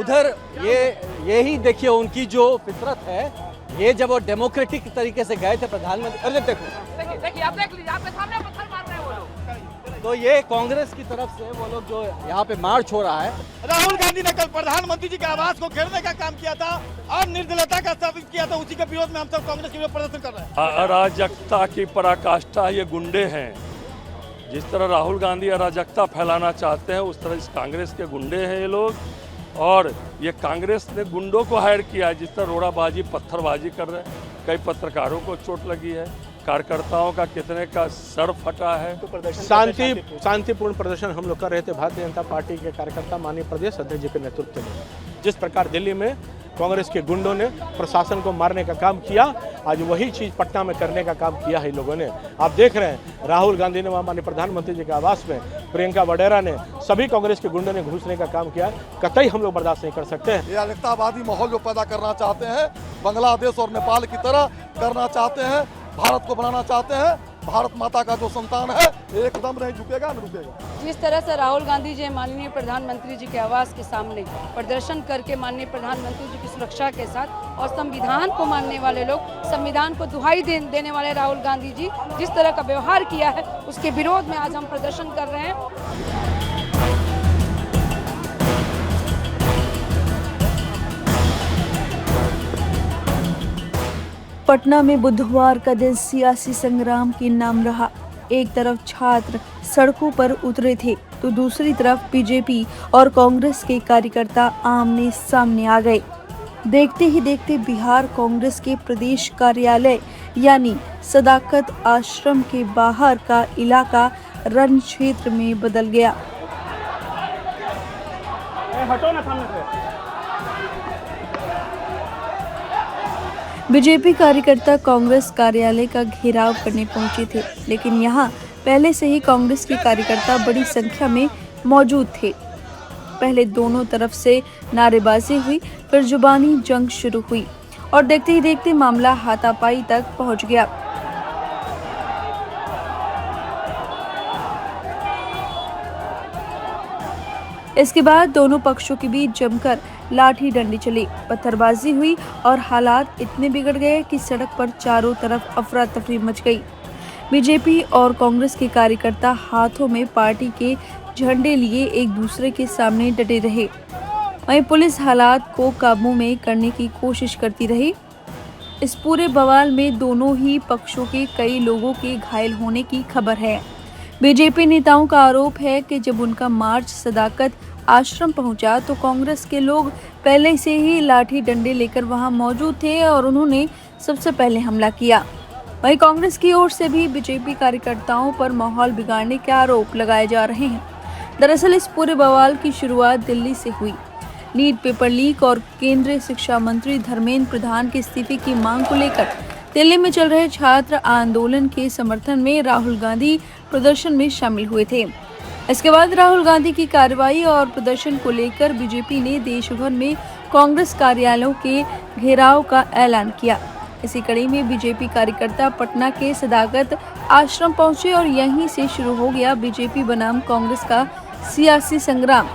उधर यही देखिए उनकी जो फितरत है, ये जब वो डेमोक्रेटिक तरीके से गए थे प्रधानमंत्री, अरे देखिए आप देख लीजिए, आपके सामने पत्थर मार रहे हैं वो लोग। तो ये कांग्रेस की तरफ से वो लोग जो यहाँ पे मार्च हो रहा है। राहुल गांधी ने कल प्रधानमंत्री जी के आवास को घेरने का काम किया था और निर्दलता का साबित किया था। उसी के विरोध में हम सब कांग्रेस के विरोध प्रदर्शन कर रहे हैं। अराजकता की पराकाष्ठा ये गुंडे हैं। जिस तरह राहुल गांधी अराजकता फैलाना चाहते हैं, उस तरह इस कांग्रेस के गुंडे हैं ये लोग। और ये कांग्रेस ने गुंडों को हायर किया है, जिस तरह रोड़ाबाजी पत्थरबाजी कर रहे हैं। कई पत्रकारों को चोट लगी है, कार्यकर्ताओं का कितने का सर फटा है। तो शांतिपूर्ण प्रदर्शन हम लोग कर रहे थे। भारतीय जनता पार्टी के कार्यकर्ता माननीय प्रदेश अध्यक्ष जी के नेतृत्व में जिस प्रकार दिल्ली में कांग्रेस के गुंडों ने प्रशासन को मारने का काम किया, आज वही चीज़ पटना में करने का काम किया है इन लोगों ने। आप देख रहे हैं राहुल गांधी ने वहाँ माननीय प्रधानमंत्री जी के आवास में, प्रियंका वडेरा ने, सभी कांग्रेस के गुंडों ने घुसने का काम किया। कतई हम लोग बर्दाश्त नहीं कर सकते हैं। ये अलगतावादी माहौल जो पैदा करना चाहते हैं, बांग्लादेश और नेपाल की तरह करना चाहते हैं, भारत को बनाना चाहते हैं। भारत माता का जो संतान है एकदम नहीं झुकेगा, न रुकेगा। जिस तरह से राहुल गांधी जी माननीय प्रधानमंत्री जी के आवास के सामने प्रदर्शन करके माननीय प्रधानमंत्री जी की सुरक्षा के साथ और संविधान को मानने वाले लोग, संविधान को दुहाई देने वाले राहुल गांधी जी जिस तरह का व्यवहार किया है, उसके विरोध में आज हम प्रदर्शन कर रहे हैं। पटना में बुधवार का दिन सियासी संग्राम के नाम रहा। एक तरफ छात्र सड़कों पर उतरे थे तो दूसरी तरफ बीजेपी और कांग्रेस के कार्यकर्ता आमने सामने आ गए। देखते ही देखते बिहार कांग्रेस के प्रदेश कार्यालय यानी सदाकत आश्रम के बाहर का इलाका रण क्षेत्र में बदल गया। बीजेपी कार्यकर्ता कांग्रेस कार्यालय का घेराव करने पहुंचे थे, लेकिन यहां पहले से ही कांग्रेस के कार्यकर्ता बड़ी संख्या में मौजूद थे। पहले दोनों तरफ से नारेबाजी हुई, फिर जुबानी जंग शुरू हुई और देखते ही देखते मामला हाथापाई तक पहुंच गया। इसके बाद दोनों पक्षों के बीच जमकर लाठी डंडी चली, पत्थरबाजी हुई और हालात इतने बिगड़ गए कि सड़क पर चारों तरफ अफरा तफरी मच गई। बीजेपी और कांग्रेस के कार्यकर्ता हाथों में पार्टी के झंडे लिए एक दूसरे के सामने डटे रहे। वहीं पुलिस हालात को काबू में करने की कोशिश करती रही। इस पूरे बवाल में दोनों ही पक्षों के कई लोगों के घायल होने की खबर है। बीजेपी नेताओं का आरोप है कि जब उनका मार्च सदाकत आश्रम पहुंचा तो कांग्रेस के लोग पहले से ही लाठी डंडे लेकर वहां मौजूद थे और उन्होंने सबसे पहले हमला किया। वहीं कांग्रेस की ओर से भी बीजेपी कार्यकर्ताओं पर माहौल बिगाड़ने के आरोप लगाए जा रहे हैं। दरअसल इस पूरे बवाल की शुरुआत दिल्ली से हुई। नीट पेपर लीक और केंद्रीय शिक्षा मंत्री धर्मेंद्र प्रधान के इस्तीफे की मांग को लेकर दिल्ली में चल रहे छात्र आंदोलन के समर्थन में राहुल गांधी प्रदर्शन में शामिल हुए थे। इसके बाद राहुल गांधी की कार्रवाई और प्रदर्शन को लेकर बीजेपी ने देश भर में कांग्रेस कार्यालयों के घेराव का ऐलान किया। इसी कड़ी में बीजेपी कार्यकर्ता पटना के सदाकत आश्रम पहुंचे और यहीं से शुरू हो गया बीजेपी बनाम कांग्रेस का सियासी संग्राम।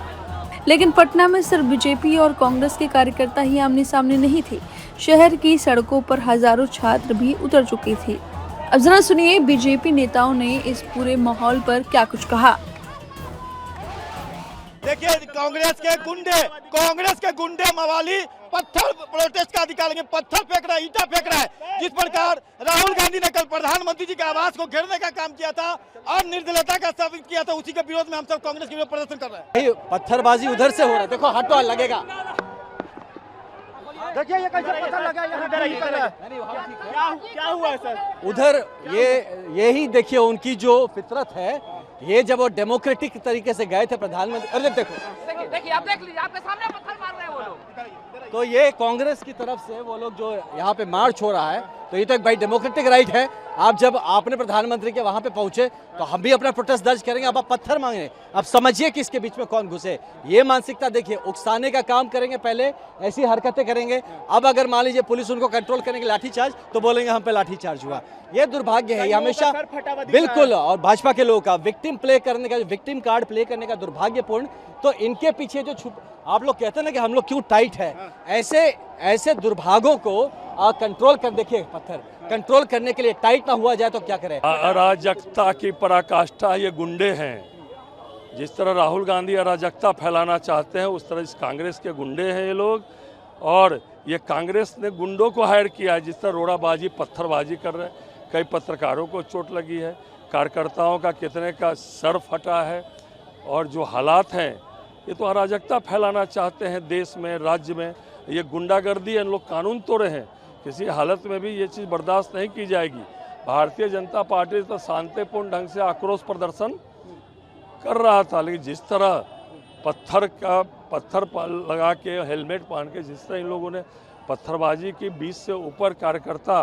लेकिन पटना में सिर्फ बीजेपी और कांग्रेस के कार्यकर्ता ही आमने सामने नहीं थे, शहर की सड़कों पर हजारों छात्र भी उतर चुके थे। अब जरा सुनिए बीजेपी नेताओं ने इस पूरे माहौल पर क्या कुछ कहा। देखिए कांग्रेस के गुंडे मवाली पत्थर प्रोटेस्ट का अधिकार लेंगे, पत्थर फेंक रहा है, ईटा फेंक रहा है। जिस प्रकार राहुल गांधी ने कल प्रधानमंत्री जी के आवास को घेरने का काम किया था और निर्दलता का साबित किया था, उसी के विरोध में हम सब कांग्रेस के विरोध प्रदर्शन कर रहे हैं। पत्थरबाजी उधर से हो रहा है, देखो हटो लगेगा। देखिए ये कैसे पत्थर लगा क्या हुआ है सर? उधर यही देखिए उनकी जो फितरत है, ये जब वो डेमोक्रेटिक तरीके से गए थे प्रधानमंत्री, अरे देखिए आप देख लीजिए, आपके सामने पत्थर मार रहे हैं वो लोग। तो ये कांग्रेस की तरफ से वो लोग जो यहाँ पे मार्च हो रहा है, तो ये तो एक भाई डेमोक्रेटिक राइट है। आप जब आपने प्रधानमंत्री के वहाँ पे पहुँचे तो हम भी अपना प्रोटेस्ट दर्ज करेंगे। अब आप पत्थर मांगे, अब समझिए कि इसके बीच में कौन घुसे। ये मानसिकता देखिए, उकसाने का काम करेंगे, पहले ऐसी हरकतें करेंगे। अब अगर मान लीजिए पुलिस उनको कंट्रोल करेंगे लाठीचार्ज, तो बोलेंगे हम पे लाठीचार्ज हुआ। ये दुर्भाग्य है, ये हमेशा बिल्कुल। और भाजपा के लोगों का विक्टिम प्ले करने का, विक्टिम कार्ड प्ले करने का दुर्भाग्यपूर्ण। तो इनके पीछे जो छुप, आप लोग कहते हैं ना कि हम लोग क्यों टाइट है, ऐसे दुर्भागों को कंट्रोल कर, देखिए पत्थर कंट्रोल करने के लिए टाइट ना हुआ जाए तो क्या करें। अराजकता की पराकाष्ठा ये गुंडे हैं। जिस तरह राहुल गांधी अराजकता फैलाना चाहते हैं, उस तरह इस कांग्रेस के गुंडे हैं ये लोग। और ये कांग्रेस ने गुंडों को हायर किया है। जिस तरह रोड़ाबाजी, पत्थरबाजी कर रहे हैं, कई पत्रकारों को चोट लगी है, कार्यकर्ताओं का कितने का सर फटा है। और जो हालात हैं, ये तो अराजकता फैलाना चाहते हैं देश में, राज्य में। ये गुंडागर्दी, इन लोग कानून तोड़े हैं। किसी हालत में भी ये चीज़ बर्दाश्त नहीं की जाएगी। भारतीय जनता पार्टी तो शांतिपूर्ण ढंग से आक्रोश प्रदर्शन कर रहा था, लेकिन जिस तरह पत्थर लगा के, हेलमेट पहन के जिस तरह इन लोगों ने पत्थरबाजी की, 20 से ऊपर कार्यकर्ता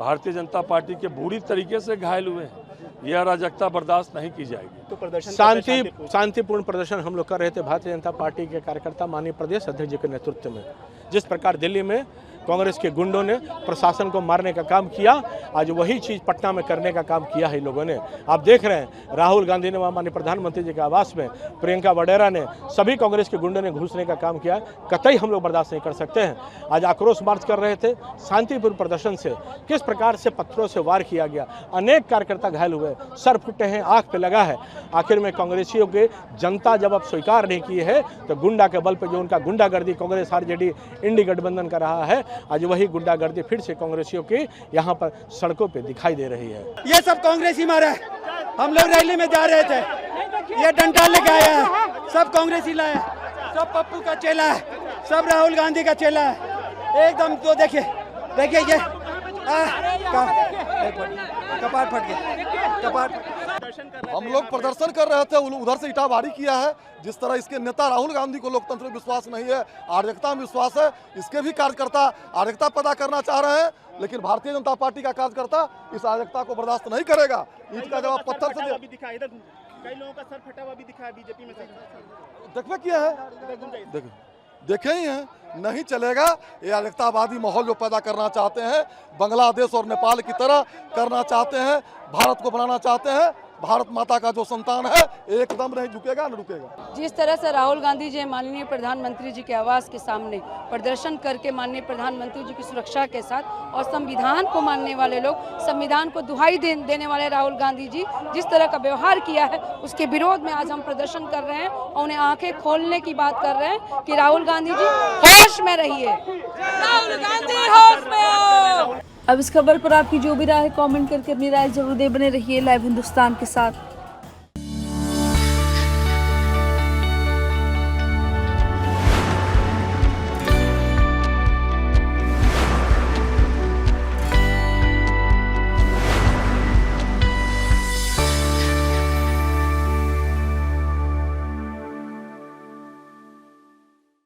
भारतीय जनता पार्टी के बुरी तरीके से घायल हुए हैं। यह अराजकता बर्दाश्त नहीं की जाएगी। तो शांतिपूर्ण प्रदर्शन हम लोग कर रहे थे भारतीय जनता पार्टी के कार्यकर्ता माननीय प्रदेश अध्यक्ष जी के नेतृत्व में। जिस प्रकार दिल्ली में कांग्रेस के गुंडों ने प्रशासन को मारने का काम किया, आज वही चीज़ पटना में करने का काम किया है इन लोगों ने। आप देख रहे हैं, राहुल गांधी ने वहाँ माननीय प्रधानमंत्री जी के आवास में, प्रियंका वडेरा ने, सभी कांग्रेस के गुंडों ने घुसने का काम किया। कतई हम लोग बर्दाश्त नहीं कर सकते हैं। आज आक्रोश मार्च कर रहे थे, शांतिपूर्ण प्रदर्शन से किस प्रकार से पत्थरों से वार किया गया, अनेक कार्यकर्ता घायल हुए, सर फुटे हैं, आँख पे लगा है। आखिर में कांग्रेसियों के जनता जब अब स्वीकार नहीं की है, तो गुंडा के बल पर जो उनका गुंडागर्दी कांग्रेस आरजेडी इंडी गठबंधन कर रहा है, आज वही गुंडागर्दी फिर से कांग्रेसियों की यहाँ पर सड़कों पे दिखाई दे रही है। ये सब कांग्रेस ही मारा है। हम लोग रैली में जा रहे थे, ये डंडा लेके आया है, सब कांग्रेस ही लाया, सब पप्पू का चेला है, सब राहुल गांधी का चेला है एकदम। तो देखिए ये कपाट फट गया, कपाट। हम लोग प्रदर्शन कर रहे थे, उधर से ईंटाबारी किया है। जिस तरह इसके नेता राहुल गांधी को लोकतंत्र में विश्वास नहीं है, अराजकता में विश्वास है, इसके भी कार्यकर्ता अराजकता पैदा करना चाह रहे हैं। लेकिन भारतीय जनता पार्टी का कार्यकर्ता इस अराजकता को बर्दाश्त नहीं करेगा। ईंट का जवाब पत्थर से दिखा, इधर कई लोगों का सर फटा हुआ भी दिखा है बीजेपी में। देखवे किया है, देखे ही हैं, नहीं चलेगा। ये अराजकतावादी माहौल जो पैदा करना चाहते हैं, बांग्लादेश और नेपाल की तरह करना चाहते हैं, भारत को बनाना चाहते हैं। भारत माता का जो संतान है एकदम नहीं झुकेगा, न रुकेगा। जिस तरह से राहुल गांधी जी माननीय प्रधानमंत्री जी के आवास के सामने प्रदर्शन करके माननीय प्रधानमंत्री जी की सुरक्षा के साथ और संविधान को मानने वाले लोग, संविधान को दुहाई देने वाले राहुल गांधी जी जिस तरह का व्यवहार किया है, उसके विरोध में आज हम प्रदर्शन कर रहे हैं और उन्हें आंखें खोलने की बात कर रहे हैं कि राहुल गांधी जी होश में रहिए, राहुल गांधी होश में आओ। अब इस खबर पर आपकी जो भी राय है कमेंट करके अपनी राय जरूर दे। बने रहिए लाइव हिंदुस्तान के साथ।